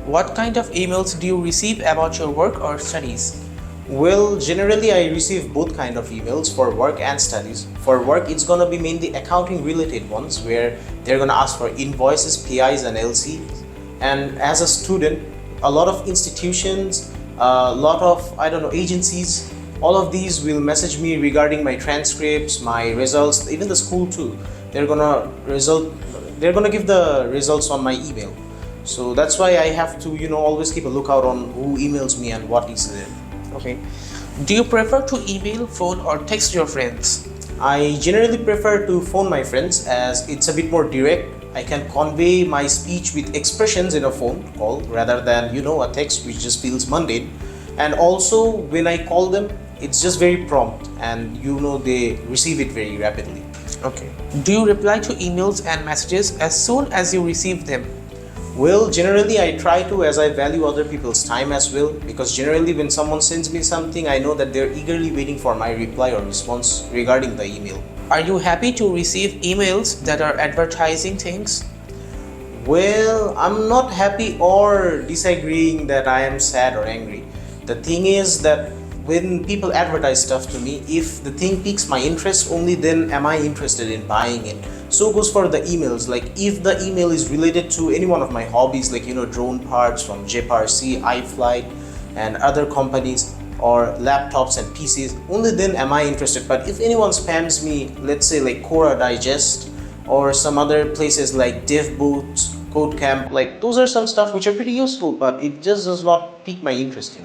What kind of emails do you receive about your work or studies? Well, generally I receive both kind of emails for work and studies. For work, it's gonna be mainly accounting related ones where they're gonna ask for invoices, PIs and LCs. And as a student, a lot of institutions, a lot of, I don't know, agencies, all of these will message me regarding my transcripts, my results, even the school too. They're gonna give the results on my email. So that's why I have to, always keep a lookout on who emails me and what is there. Okay. Do you prefer to email, phone, or text your friends? I generally prefer to phone my friends as it's a bit more direct. I can convey my speech with expressions in a phone call rather than, a text which just feels mundane. And also when I call them, it's just very prompt and they receive it very rapidly. Okay. Do you reply to emails and messages as soon as you receive them? Well, generally I try to, as I value other people's time as well, because generally when someone sends me something, I know that they're eagerly waiting for my reply or response regarding the email. Are you happy to receive emails that are advertising things? Well, I'm not happy or disagreeing that I am sad or angry. The thing is that when people advertise stuff to me, if the thing piques my interest, only then am I interested in buying it. So goes for the emails. Like if the email is related to any one of my hobbies, like drone parts from JPRC, iFlight and other companies, or laptops and PCs, only then am I interested. But if anyone spams me, let's say like Quora Digest or some other places like DevBoot, Codecamp, like those are some stuff which are pretty useful, but it just does not pique my interest.